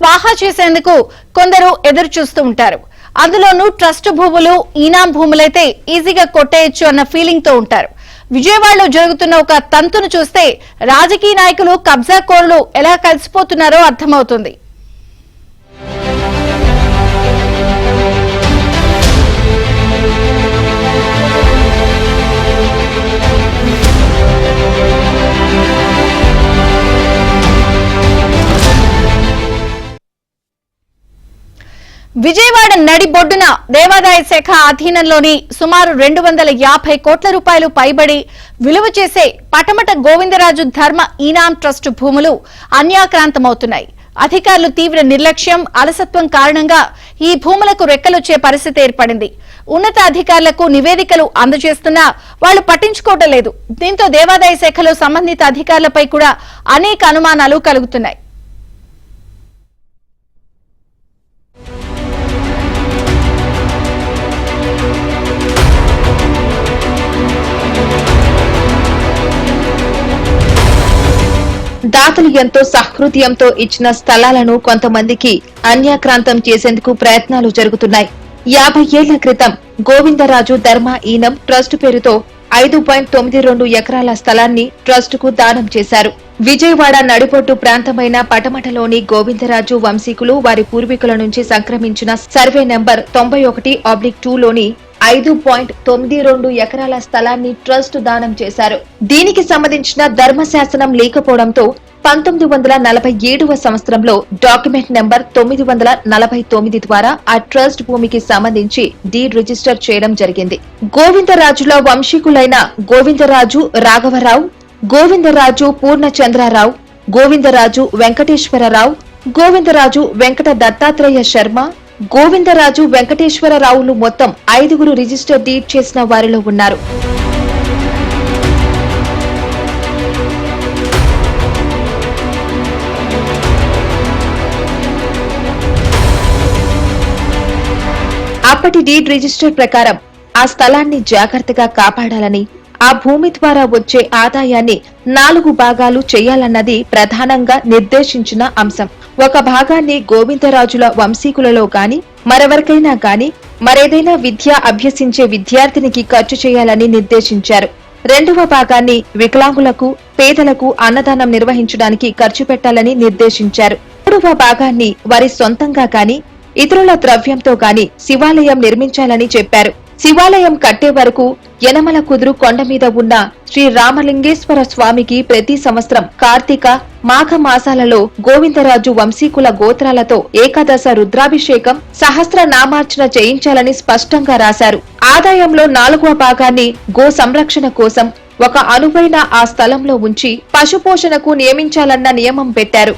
స్వాహా చేసేందుకు కొందరు ఎదురు చూస్తూ ఉంటారు. అందులోనూ ట్రస్ట్ భూములు, ఈనాం భూములైతే ఈజీగా కొట్టేయచ్చు అన్న ఫీలింగ్ తో ఉంటారు. విజయవాడలో జరుగుతున్న ఒక తంతును చూస్తే రాజకీయ నాయకులు, కబ్జాకోరులు ఎలా కలిసిపోతున్నారో అర్థమవుతుంది. విజయవాడ నడిబొడ్డున దేవాదాయ శాఖ అధీనంలోని సుమారు 250 కోట్ల రూపాయలు పైబడి విలువ చేసే పటమట గోవిందరాజు ధర్మ ఈనాం ట్రస్ట్ భూములు అన్యాక్రాంతమవుతున్నాయి. అధికారులు తీవ్ర నిర్లక్ష్యం, అలసత్వం కారణంగా ఈ భూములకు రెక్కలొచ్చే పరిస్థితి ఏర్పడింది. ఉన్నత అధికారులకు నివేదికలు అందజేస్తున్నా వాళ్లు పట్టించుకోవటం లేదు. దీంతో దేవాదాయ శాఖలో సంబంధిత అధికారులపై కూడా అనేక అనుమానాలు కలుగుతున్నాయి. దాతలు ఎంతో సహృదయంతో ఇచ్చిన స్థలాలను కొంతమందికి అన్యాక్రాంతం చేసేందుకు ప్రయత్నాలు జరుగుతున్నాయి. 50 ఏళ్ల క్రితం గోవిందరాజు ధర్మ ఈనం ట్రస్ట్ పేరుతో 5.92 ఎకరాల స్థలాన్ని ట్రస్ట్ కు దానం చేశారు. విజయవాడ నడిబొడ్డు ప్రాంతమైన పటమటలోని గోవిందరాజు వంశీకులు వారి పూర్వీకుల నుంచి సంక్రమించిన సర్వే నెంబర్ 91/2 లోని 5.92 ఎకరాల స్థలాన్ని ట్రస్ట్ దానం చేశారు. దీనికి సంబంధించిన ధర్మశాసనం లేకపోవడంతో 1947వ సంవత్సరంలో డాక్యుమెంట్ నెంబర్ 949 ద్వారా ఆ ట్రస్ట్ భూమికి సంబంధించి డీడ్ రిజిస్టర్ చేయడం జరిగింది. గోవిందరాజుల వంశీకులైన గోవిందరాజు రాఘవరావు, గోవిందరాజు పూర్ణచంద్రరావు, గోవిందరాజు వెంకటేశ్వరరావు, గోవిందరాజు వెంకట దత్తాత్రేయ శర్మ, గోవిందరాజు వెంకటేశ్వరరావులు మొత్తం 5గురు రిజిస్టర్ డీడ్ చేసిన వారిలో ఉన్నారు. అప్పటి డీడ్ రిజిస్టర్ ప్రకారం ఆ స్థలాన్ని జాగ్రత్తగా కాపాడాలని, ఆ భూమి ద్వారా వచ్చే ఆదాయాన్ని 4 భాగాలు చేయాలన్నది ప్రధానంగా నిర్దేశించిన అంశం. ఒక భాగాన్ని గోవిందరాజుల వంశీకులలో గాని, మరెవరికైనా గాని, మరేదైనా విద్య అభ్యసించే విద్యార్థినికి ఖర్చు చేయాలని నిర్దేశించారు. 2వ భాగాన్ని వికలాంగులకు, పేదలకు అన్నదానం నిర్వహించడానికి ఖర్చు పెట్టాలని నిర్దేశించారు. 3వ భాగాన్ని వారి సొంతంగా గాని, ఇతరుల ద్రవ్యంతో గాని శివాలయం నిర్మించాలని చెప్పారు. శివాలయం కట్టే వరకు యనమల కుదురు కొండ మీద ఉన్న శ్రీ రామలింగేశ్వర స్వామికి ప్రతి సంవత్సరం కార్తీక, మాఘ మాసాలలో గోవిందరాజు వంశీకుల గోత్రాలతో ఏకాదశ రుద్రాభిషేకం, సహస్ర నామార్చన చేయించాలని స్పష్టంగా రాశారు. ఆదాయంలో 4వ భాగాన్ని గో సంరక్షణ కోసం ఒక అనువైన ఆ స్థలంలో ఉంచి పశుపోషణకు నియమించాలన్న నియమం పెట్టారు.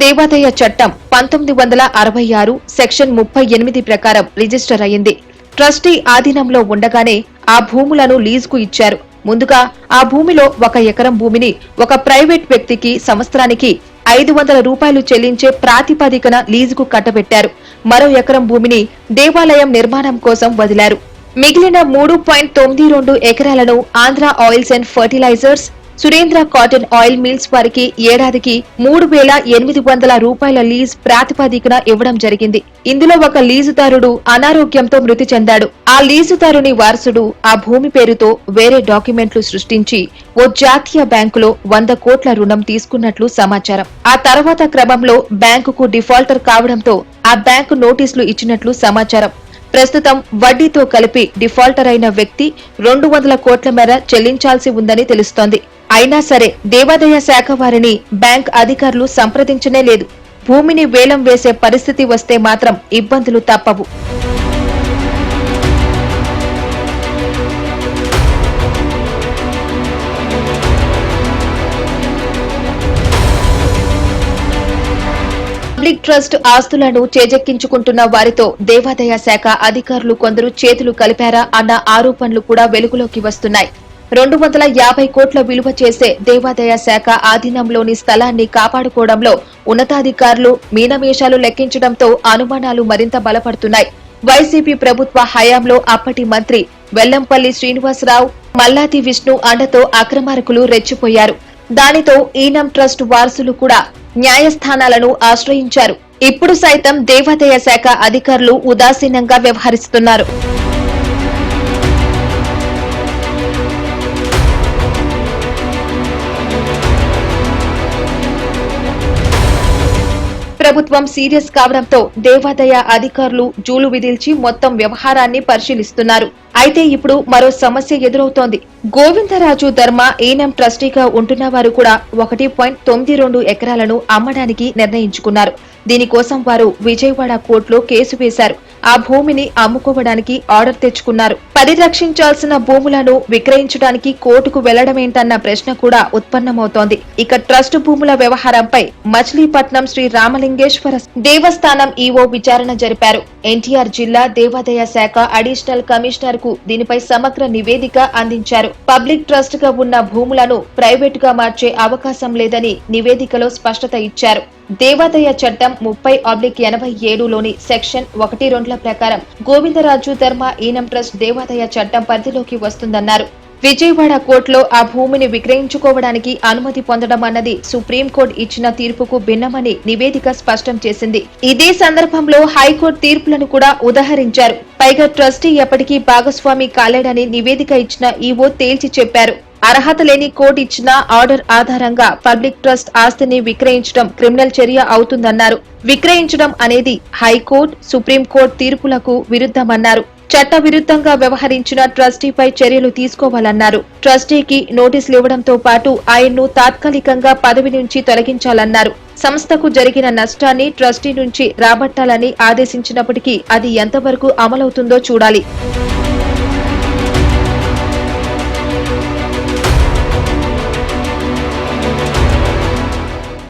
దేవాదాయ చట్టం 1966 సెక్షన్ 38 ప్రకారం రిజిస్టర్ అయింది. ట్రస్టీ ఆధీనంలో ఉండగానే ఆ భూములను లీజుకు ఇచ్చారు. ముందుగా ఆ భూమిలో 1 ఎకరం భూమిని ఒక ప్రైవేట్ వ్యక్తికి సంవత్సరానికి 500 రూపాయలు చెల్లించే ప్రాతిపదికన లీజుకు కట్టబెట్టారు. మరో ఎకరం భూమిని దేవాలయం నిర్మాణం కోసం వదిలారు. మిగిలిన 3.92 ఎకరాలను Andhra oils and fertilizers, Surendra cotton oil mills వారికి ఏడాదికి 3,800 రూపాయల లీజ్ ప్రాతిపదికన ఇవ్వడం జరిగింది. ఇందులో ఒక లీజుదారుడు అనారోగ్యంతో మృతి చెందాడు. ఆ లీజుదారుని వారసుడు ఆ భూమి పేరుతో వేరే డాక్యుమెంట్లు సృష్టించి ఓ జాతీయ బ్యాంకులో 100 కోట్ల రుణం తీసుకున్నట్లు సమాచారం. ఆ తర్వాత క్రమంలో బ్యాంకుకు డిఫాల్టర్ కావడంతో ఆ బ్యాంకు నోటీసులు ఇచ్చినట్లు సమాచారం. ప్రస్తుతం వడ్డీతో కలిపి డిఫాల్టర్ అయిన వ్యక్తి 200 కోట్ల మేర చెల్లించాల్సి ఉందని తెలుస్తోంది. అయినా సరే దేవాదాయ శాఖ వారిని బ్యాంక్ అధికారులు సంప్రదించనే లేదు. భూమిని వేలం వేసే పరిస్థితి వస్తే మాత్రం ఇబ్బందులు తప్పవు. పబ్లిక్ ట్రస్ట్ ఆస్తులను చేజెక్కించుకుంటున్న వారితో దేవాదాయ శాఖ అధికారులు కొందరు చేతులు కలిపారా అన్న ఆరోపణలు కూడా వెలుగులోకి వస్తున్నాయి. 250 కోట్ల విలువ చేసే దేవాదాయ శాఖ ఆధీనంలోని స్థలాన్ని కాపాడుకోవడంలో ఉన్నతాధికారులు మీనమేషాలు లెక్కించడంతో అనుమానాలు మరింత బలపడుతున్నాయి. వైసీపీ ప్రభుత్వ హయాంలో అప్పటి మంత్రి వెల్లంపల్లి శ్రీనివాసరావు, మల్లాది విష్ణు అండతో అక్రమార్కులు రెచ్చిపోయారు. దానితో ఈనం ట్రస్ట్ వారసులు కూడా న్యాయస్థానాలను ఆశ్రయించారు. ఇప్పుడు సైతం దేవాదాయ శాఖ అధికారులు ఉదాసీనంగా వ్యవహరిస్తున్నారు. ప్రభుత్వం సీరియస్ కావడంతో దేవాదాయ అధికారులు జూలు విదిల్చి మొత్తం వ్యవహారాన్ని పరిశీలిస్తున్నారు. అయితే ఇప్పుడు మరో సమస్య ఎదురవుతోంది. గోవిందరాజు ధర్మ ఈనం ట్రస్టీగా ఉంటున్న వారు కూడా 1.92 ఎకరాలను అమ్మడానికి నిర్ణయించుకున్నారు. దీనికోసం వారు విజయవాడ కోర్టులో కేసు వేశారు. ఆ భూమిని అమ్ముకోవడానికి ఆర్డర్ తెచ్చుకున్నారు. పరిరక్షించాల్సిన భూములను విక్రయించడానికి కోర్టుకు వెళ్లడమేంటన్న ప్రశ్న కూడా ఉత్పన్నమవుతోంది. ఇక ట్రస్ట్ భూముల వ్యవహారంపై మచిలీపట్నం శ్రీ రామలింగేశ్వర దేవస్థానం ఈవో విచారణ జరిపారు. ఎన్టీఆర్ జిల్లా దేవాదాయ శాఖ అడిషనల్ కమిషనర్ కు దీనిపై సమగ్ర నివేదిక అందించారు. పబ్లిక్ ట్రస్ట్ గా ఉన్న భూములను ప్రైవేట్ గా మార్చే అవకాశం లేదని నివేదికలో స్పష్టత ఇచ్చారు. దేవాదాయ చట్టం 30/87లోని సెక్షన్ 1(2) ప్రకారం గోవిందరాజు ధర్మ ఈనం ట్రస్ట్ దేవాదాయ చట్టం పరిధిలోకి వస్తుందన్నారు. విజయవాడ కోర్టులో ఆ భూమిని విక్రయించుకోవడానికి అనుమతి పొందడం అన్నది సుప్రీంకోర్టు ఇచ్చిన తీర్పుకు భిన్నమని నివేదిక స్పష్టం చేసింది. ఇదే సందర్భంలో హైకోర్టు తీర్పులను కూడా ఉదహరించారు. పైగా ట్రస్టీ ఎప్పటికీ భాగస్వామి కాలేడని నివేదిక ఇచ్చిన ఈవో తేల్చి చెప్పారు. అర్హత లేని కోర్టు ఇచ్చిన ఆర్డర్ ఆధారంగా పబ్లిక్ ట్రస్ట్ ఆస్తిని విక్రయించడం క్రిమినల్ చర్య అవుతుందన్నారు. విక్రయించడం అనేది హైకోర్టు, సుప్రీంకోర్టు తీర్పులకు విరుద్ధమన్నారు. చట్ట విరుద్ధంగా వ్యవహరించిన ట్రస్టీపై చర్యలు తీసుకోవాలన్నారు. ట్రస్టీకి నోటీసులు ఇవ్వడంతో పాటు ఆయన్ను తాత్కాలికంగా పదవి నుంచి తొలగించాలన్నారు. సంస్థకు జరిగిన నష్టాన్ని ట్రస్టీ నుంచి రాబట్టాలని ఆదేశించినప్పటికీ అది ఎంతవరకు అమలవుతుందో చూడాలి.